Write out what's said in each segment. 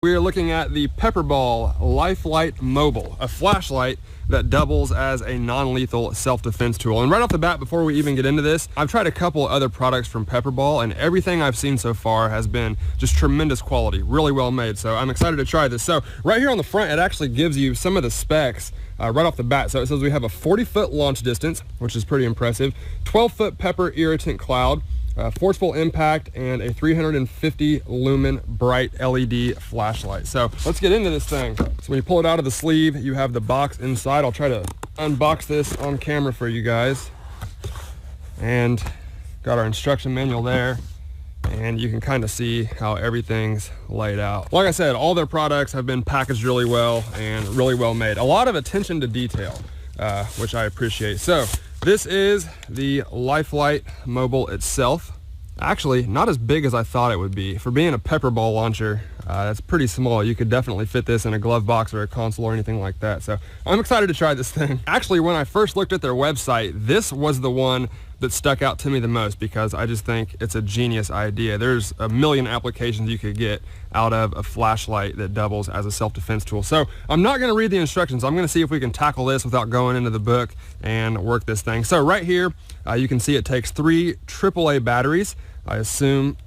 We are looking at the PepperBall LifeLite Mobile, a flashlight that doubles as a non-lethal self-defense tool. And right off the bat, before we even get into this, I've tried a couple other products from PepperBall, and everything I've seen so far has been just tremendous quality, really well made. So I'm excited to try this. So right here on the front, it actually gives you some of the specs right off the bat. So it says we have a 40-foot launch distance, which is pretty impressive, 12-foot pepper irritant cloud, forceful impact, and a 350 lumen bright LED flashlight. So let's get into this thing. So when you pull it out of the sleeve, you have the box inside. I'll try to unbox this on camera for you guys. And got our instruction manual there, and you can kind of see how everything's laid out. Like I said, all their products have been packaged really well and really well made. A lot of attention to detail, which I appreciate. So this is the LifeLite Mobile itself. Actually, not as big as I thought it would be. For being a PepperBall launcher, that's pretty small. You could definitely fit this in a glove box or a console or anything like that. So I'm excited to try this thing. Actually, when I first looked at their website, this was the one that stuck out to me the most because I just think it's a genius idea. There's a million applications you could get out of a flashlight that doubles as a self-defense tool. So I'm not going to read the instructions. I'm going to see if we can tackle this without going into the book and work this thing. So right here, you can see it takes 3 AAA batteries. I assume,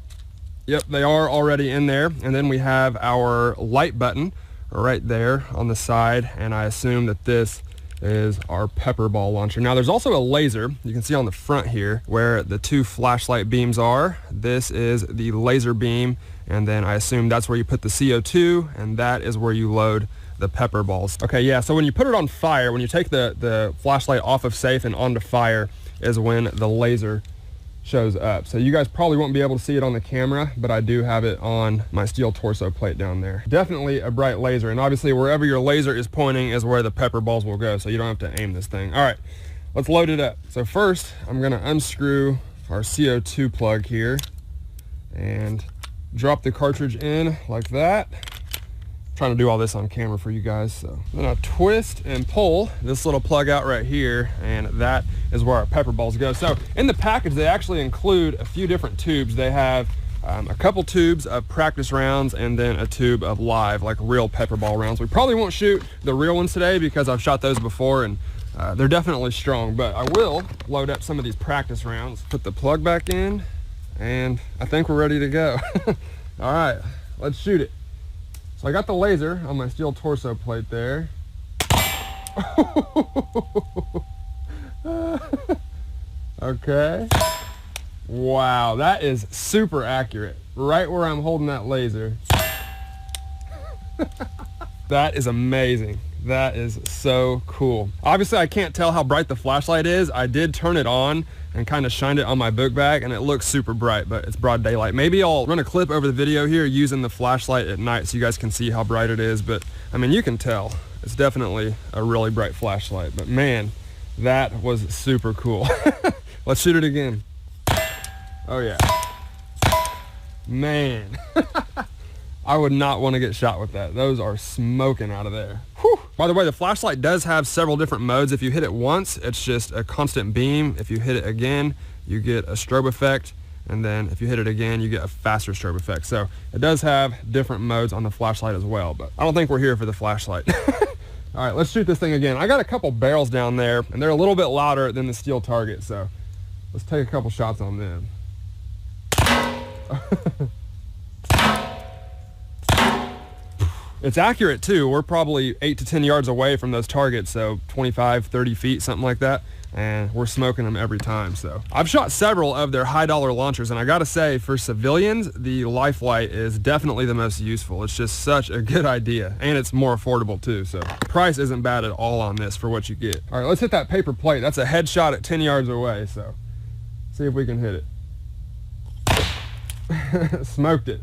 yep, they are already in there. And then we have our light button right there on the side, and I assume that this is our PepperBall launcher. Now there's also a laser, you can see on the front here where the 2 flashlight beams are. This is the laser beam, and then I assume that's where you put the CO2, and that is where you load the pepper balls. Okay, yeah, so when you put it on fire, when you take the flashlight off of safe and onto fire is when the laser shows up. So you guys probably won't be able to see it on the camera, but I do have it on my steel torso plate down there. Definitely a bright laser, and obviously wherever your laser is pointing is where the pepper balls will go, so you don't have to aim this thing. All right, let's load it up. So first, I'm gonna unscrew our CO2 plug here and drop the cartridge in like that. Trying to do all this on camera for you guys. So then I twist and pull this little plug out right here, and that is where our pepper balls go. So in the package, they actually include a few different tubes. They have a couple tubes of practice rounds and then a tube of live, like real pepper ball rounds. We probably won't shoot the real ones today because I've shot those before, and they're definitely strong, but I will load up some of these practice rounds. Put the plug back in, and I think we're ready to go. All right, let's shoot it. So I got the laser on my steel torso plate there. Okay. Wow, that is super accurate. Right where I'm holding that laser. That is amazing. That is so cool. Obviously, I can't tell how bright the flashlight is. I did turn it on and kind of shined it on my book bag, and it looks super bright, but it's broad daylight. Maybe I'll run a clip over the video here using the flashlight at night so you guys can see how bright it is, but I mean, you can tell. It's definitely a really bright flashlight, but man, that was super cool. Let's shoot it again. Oh yeah. Man. I would not want to get shot with that. Those are smoking out of there. Whew. By the way, the flashlight does have several different modes. If you hit it once, it's just a constant beam. If you hit it again, you get a strobe effect. And then if you hit it again, you get a faster strobe effect. So it does have different modes on the flashlight as well, but I don't think we're here for the flashlight. All right, let's shoot this thing again. I got a couple barrels down there, and they're a little bit louder than the steel target, so let's take a couple shots on them. It's accurate too. We're probably 8 to 10 yards away from those targets, so 25, 30 feet, something like that, and we're smoking them every time. So I've shot several of their high-dollar launchers, and I gotta say, for civilians, the LifeLite is definitely the most useful. It's just such a good idea, and it's more affordable too, so price isn't bad at all on this for what you get. All right, let's hit that paper plate. That's a headshot at 10 yards away, so see if we can hit it. Smoked it.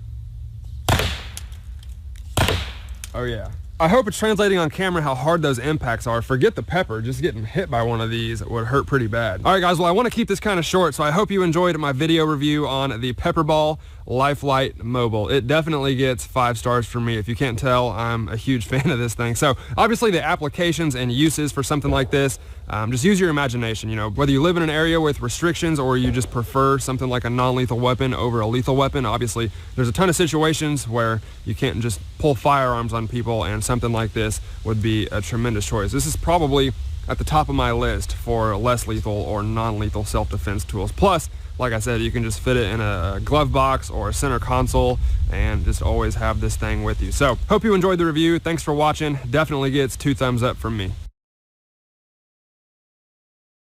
Oh yeah, I hope it's translating on camera how hard those impacts are. Forget the pepper, just getting hit by one of these would hurt pretty bad. All right, guys, well, I want to keep this kind of short, so I hope you enjoyed my video review on the PepperBall LifeLite Mobile. It definitely gets 5 stars from me. If you can't tell, I'm a huge fan of this thing. So obviously the applications and uses for something like this, just use your imagination. You know, whether you live in an area with restrictions or you just prefer something like a non-lethal weapon over a lethal weapon, obviously there's a ton of situations where you can't just pull firearms on people, and something like this would be a tremendous choice. This is probably at the top of my list for less lethal or non-lethal self-defense tools. Plus, like I said, you can just fit it in a glove box or a center console and just always have this thing with you. So hope you enjoyed the review. Thanks for watching. Definitely gets 2 thumbs up from me.